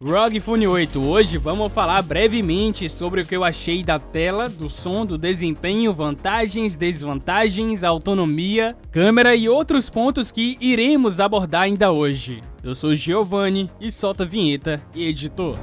ROG Phone 8, hoje vamos falar brevemente sobre o que eu achei da tela, do som, do desempenho, vantagens, desvantagens, autonomia, câmera e outros pontos que iremos abordar ainda hoje. Eu sou Giovanni e solta a vinheta, editor.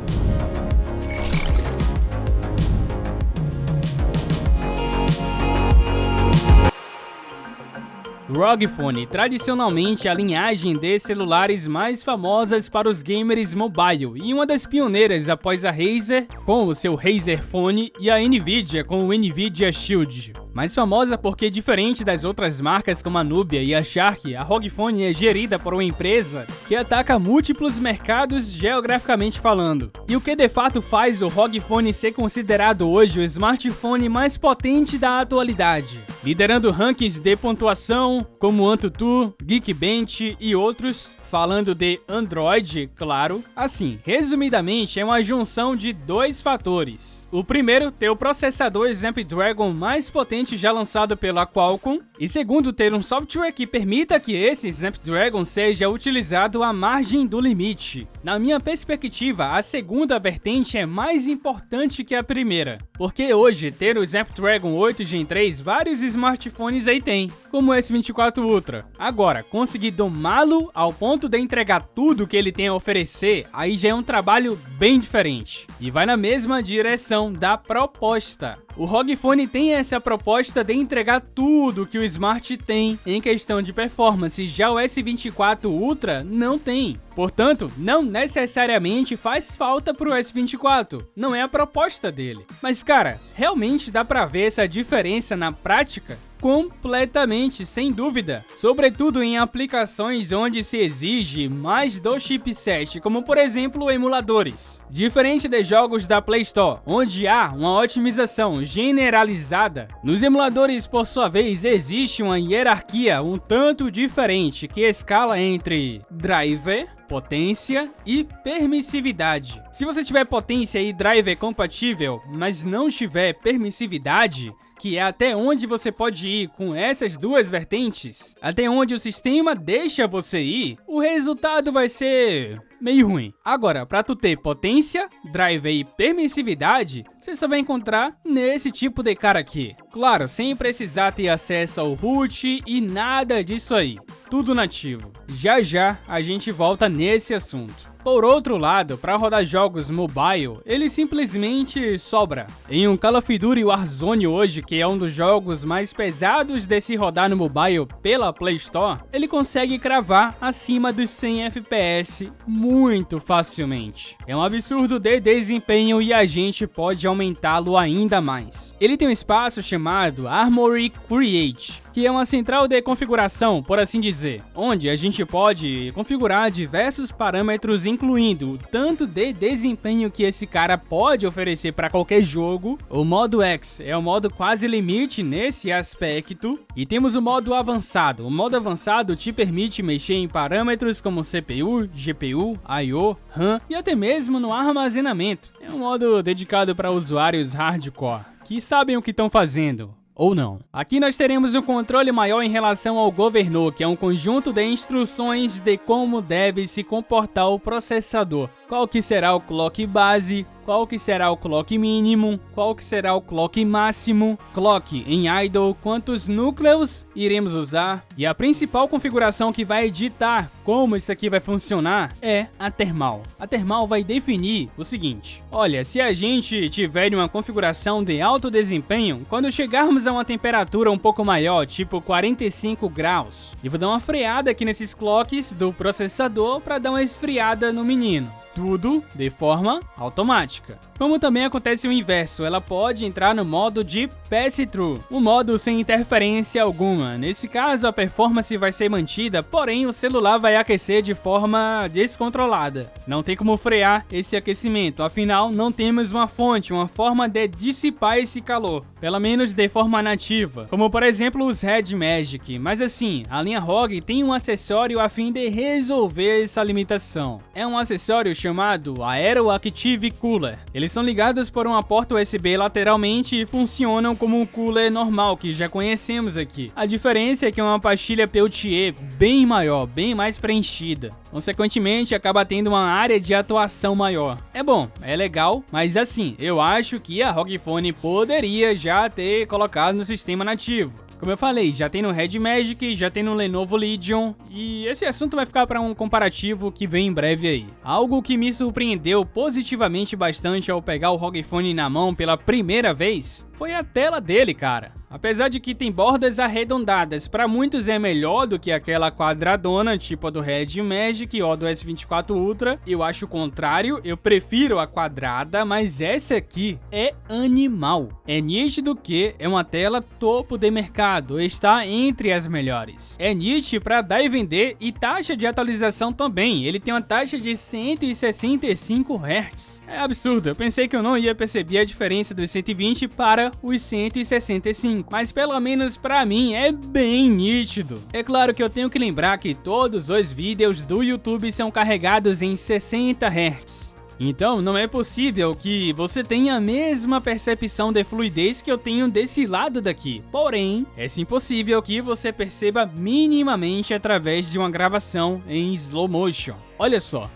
ROG Phone, tradicionalmente a linhagem de celulares mais famosas para os gamers mobile e uma das pioneiras após a Razer com o seu Razer Phone e a Nvidia com o Nvidia Shield. Mais famosa porque, diferente das outras marcas como a Nubia e a Shark, a ROG Phone é gerida por uma empresa que ataca múltiplos mercados geograficamente falando. E o que de fato faz o ROG Phone ser considerado hoje o smartphone mais potente da atualidade, liderando rankings de pontuação como AnTuTu, Geekbench e outros. Falando de Android, claro. Assim, resumidamente, é uma junção de dois fatores. O primeiro, ter o processador Snapdragon mais potente já lançado pela Qualcomm. E segundo, ter um software que permita que esse Snapdragon seja utilizado à margem do limite. Na minha perspectiva, a segunda vertente é mais importante que a primeira. Porque hoje, ter o Snapdragon 8 Gen 3, vários smartphones aí tem, como o S24 Ultra. Agora, conseguir domá-lo ao ponto de entregar tudo que ele tem a oferecer, aí já é um trabalho bem diferente. E vai na mesma direção da proposta. O ROG Phone tem essa proposta de entregar tudo que o Smart tem em questão de performance, já o S24 Ultra não tem. Portanto, não necessariamente faz falta pro S24, não é a proposta dele. Mas cara, realmente dá pra ver essa diferença na prática? Completamente, sem dúvida, sobretudo em aplicações onde se exige mais do chipset, como por exemplo emuladores. Diferente de jogos da Play Store, onde há uma otimização generalizada, nos emuladores, por sua vez, existe uma hierarquia um tanto diferente que escala entre driver, potência e permissividade. Se você tiver potência e driver compatível, mas não tiver permissividade, que é até onde você pode ir com essas duas vertentes, até onde o sistema deixa você ir, o resultado vai ser meio ruim. Agora, para tu ter potência, driver e permissividade, você só vai encontrar nesse tipo de cara aqui. Claro, sem precisar ter acesso ao root e nada disso aí. Tudo nativo. Já já a gente volta nesse assunto. Por outro lado, para rodar jogos mobile, ele simplesmente sobra. Em um Call of Duty Warzone hoje, que é um dos jogos mais pesados de se rodar no mobile pela Play Store, ele consegue cravar acima dos 100 FPS muito facilmente. É um absurdo de desempenho e a gente pode aumentá-lo ainda mais. Ele tem um espaço chamado Armory Create, que é uma central de configuração, por assim dizer, onde a gente pode configurar diversos parâmetros, incluindo o tanto de desempenho que esse cara pode oferecer para qualquer jogo. O modo X é o modo quase limite nesse aspecto, e temos o modo avançado. O modo avançado te permite mexer em parâmetros como CPU, GPU, I/O, RAM e até mesmo no armazenamento. É um modo dedicado para usuários hardcore, que sabem o que estão fazendo. Ou não. Aqui nós teremos um controle maior em relação ao governor, que é um conjunto de instruções de como deve se comportar o processador. Qual que será o clock base, qual que será o clock mínimo, qual que será o clock máximo, clock em idle, quantos núcleos iremos usar. E a principal configuração que vai ditar como isso aqui vai funcionar é a termal. A termal vai definir o seguinte: olha, se a gente tiver uma configuração de alto desempenho, quando chegarmos a uma temperatura um pouco maior, tipo 45 graus, eu vou dar uma freada aqui nesses clocks do processador para dar uma esfriada no menino. Tudo de forma automática. Como também acontece o inverso, ela pode entrar no modo de pass-through, um modo sem interferência alguma. Nesse caso, a performance vai ser mantida, porém o celular vai aquecer de forma descontrolada. Não tem como frear esse aquecimento, afinal não temos uma fonte, uma forma de dissipar esse calor, pelo menos de forma nativa, como por exemplo os Red Magic. Mas assim, a linha ROG tem um acessório a fim de resolver essa limitação. É um acessório chamado Aero Active Cooler. Eles são ligados por uma porta USB lateralmente e funcionam como um cooler normal que já conhecemos aqui. A diferença é que é uma pastilha Peltier bem maior, bem mais preenchida. consequentemente acaba tendo uma área de atuação maior. É bom, é legal, mas assim, eu acho que a ROG Phone poderia já ter colocado no sistema nativo. Como eu falei, já tem no Red Magic, já tem no Lenovo Legion, e esse assunto vai ficar para um comparativo que vem em breve aí. Algo que me surpreendeu positivamente bastante ao pegar o ROG Phone na mão pela primeira vez foi a tela dele, cara. Apesar de que tem bordas arredondadas, para muitos é melhor do que aquela quadradona, tipo a do Red Magic ou do S24 Ultra. Eu acho o contrário, eu prefiro a quadrada, mas essa aqui é animal. É nítido que é uma tela topo de mercado, está entre as melhores. É nítido para dar e vender e taxa de atualização também, ele tem uma taxa de 165 Hz. É absurdo, eu pensei que eu não ia perceber a diferença dos 120 para os 165. Mas pelo menos pra mim é bem nítido. É claro que eu tenho que lembrar que todos os vídeos do YouTube são carregados em 60 Hz. Então não é possível que você tenha a mesma percepção de fluidez que eu tenho desse lado daqui. Porém, é sim possível que você perceba minimamente através de uma gravação em slow motion. Olha só.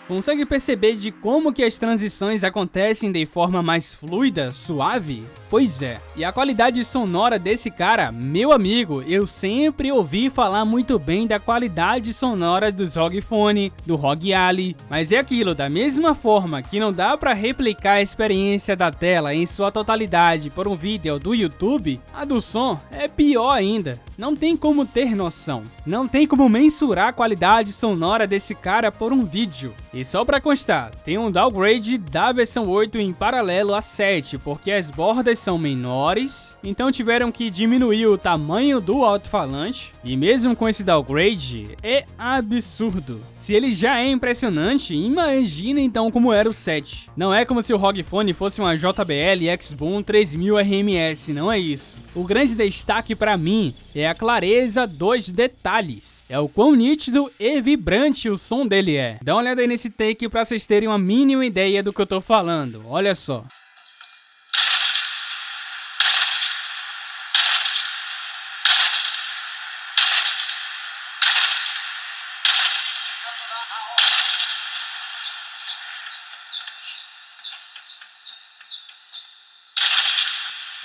Consegue perceber de como que as transições acontecem de forma mais fluida, suave? Pois é, e a qualidade sonora desse cara, meu amigo, eu sempre ouvi falar muito bem da qualidade sonora dos ROG Phone, do ROG Ally, mas é aquilo, da mesma forma que não dá pra replicar a experiência da tela em sua totalidade por um vídeo do YouTube, a do som é pior ainda. Não tem como ter noção, não tem como mensurar a qualidade sonora desse cara por um vídeo. E só pra constar, tem um downgrade da versão 8 em paralelo à 7, porque as bordas são menores, então tiveram que diminuir o tamanho do alto-falante, e mesmo com esse downgrade, é absurdo. Se ele já é impressionante, imagina então como era o 7. Não é como se o ROG Phone fosse uma JBL X-Boom 3000 RMS, não é isso. O grande destaque pra mim é a clareza dos detalhes. É o quão nítido e vibrante o som dele é. Dá uma olhada aí nesse take pra vocês terem uma mínima ideia do que eu tô falando. Olha só.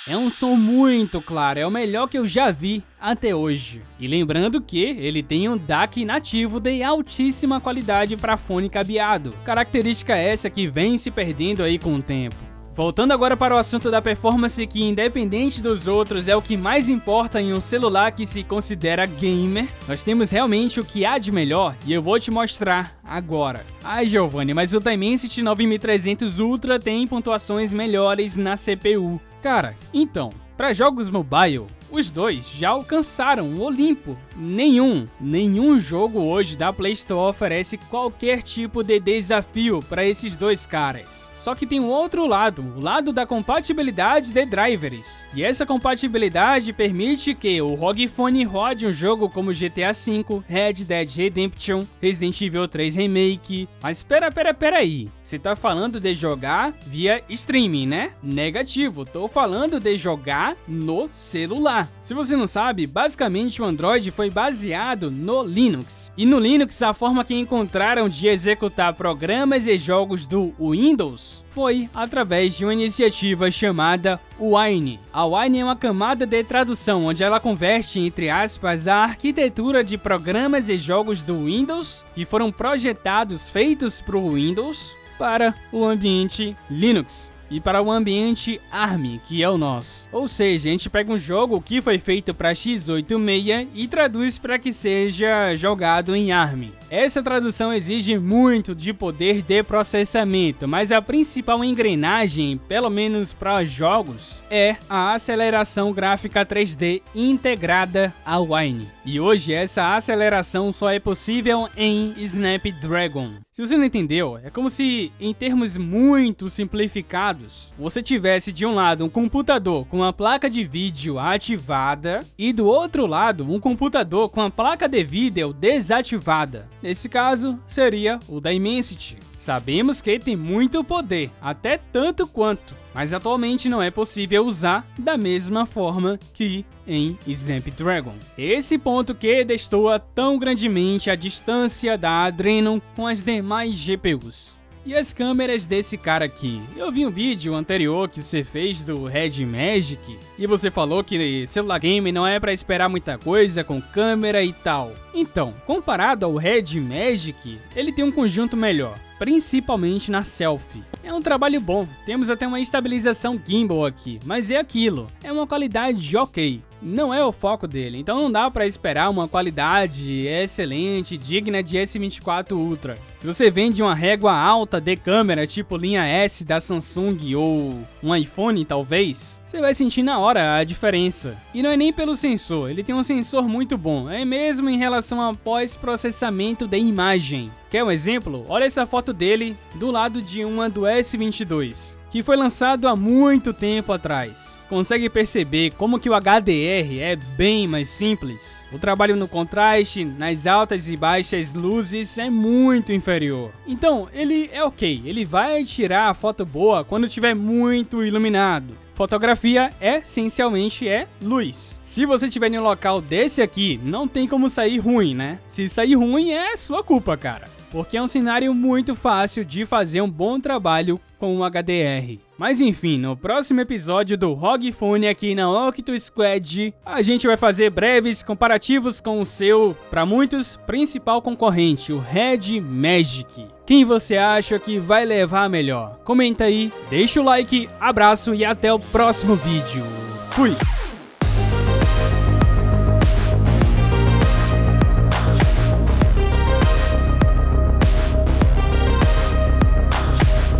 É um som muito claro, é o melhor que eu já vi até hoje. E lembrando que ele tem um DAC nativo de altíssima qualidade para fone cabeado, característica essa que vem se perdendo aí com o tempo. Voltando agora para o assunto da performance, que independente dos outros é o que mais importa em um celular que se considera gamer, nós temos realmente o que há de melhor e eu vou te mostrar agora. Ai Giovanni, mas o Dimensity 9300 Ultra tem pontuações melhores na CPU. Cara, então, para jogos mobile, os dois já alcançaram o Olimpo. Nenhum jogo hoje da Play Store oferece qualquer tipo de desafio para esses dois caras. Só que tem um outro lado, o lado da compatibilidade de drivers. E essa compatibilidade permite que o ROG Phone rode um jogo como GTA V, Red Dead Redemption, Resident Evil 3 Remake. Mas pera aí, você tá falando de jogar via streaming, né? Negativo, tô falando de jogar no celular. Se você não sabe, basicamente o Android foi baseado no Linux. E no Linux, a forma que encontraram de executar programas e jogos do Windows foi através de uma iniciativa chamada Wine. A Wine é uma camada de tradução onde ela converte, entre aspas, a arquitetura de programas e jogos do Windows que foram projetados, feitos para o Windows, para o ambiente Linux e para o ambiente ARM, que é o nosso. Ou seja, a gente pega um jogo que foi feito para x86 e traduz para que seja jogado em ARM. Essa tradução exige muito de poder de processamento, mas a principal engrenagem, pelo menos para jogos, é a aceleração gráfica 3D integrada à Wine. E hoje essa aceleração só é possível em Snapdragon. Se você não entendeu, é como se, em termos muito simplificados, você tivesse de um lado um computador com a placa de vídeo ativada e do outro lado um computador com a placa de vídeo desativada. Nesse caso, seria o Dimensity. Sabemos que tem muito poder, até tanto quanto, mas atualmente não é possível usar da mesma forma que em Snapdragon. Esse ponto que destoa tão grandemente a distância da Adreno com as demais GPUs. E as câmeras desse cara aqui? Eu vi um vídeo anterior que você fez do Red Magic e você falou que celular game não é pra esperar muita coisa com câmera e tal. Então, comparado ao Red Magic, ele tem um conjunto melhor, principalmente na selfie. É um trabalho bom, temos até uma estabilização gimbal aqui, mas é aquilo, é uma qualidade ok. Não é o foco dele, então não dá pra esperar uma qualidade excelente, digna de S24 Ultra. Se você vende uma régua alta de câmera, tipo linha S da Samsung ou um iPhone talvez, você vai sentir na hora a diferença. E não é nem pelo sensor, ele tem um sensor muito bom, é mesmo em relação ao pós-processamento da imagem. Quer um exemplo? Olha essa foto dele do lado de uma do S22. Que foi lançado há muito tempo atrás. Consegue perceber como que o HDR é bem mais simples? O trabalho no contraste, nas altas e baixas luzes é muito inferior. Então, ele é ok, ele vai tirar a foto boa quando tiver muito iluminado. Fotografia essencialmente é luz. Se você estiver em um local desse aqui, não tem como sair ruim, né? Se sair ruim é sua culpa, cara. Porque é um cenário muito fácil de fazer um bom trabalho com o HDR. Mas enfim, no próximo episódio do ROG Phone aqui na Octo Squad, a gente vai fazer breves comparativos com o seu, para muitos, principal concorrente, o Red Magic. Quem você acha que vai levar melhor? Comenta aí, deixa o like, abraço e até o próximo vídeo. Fui!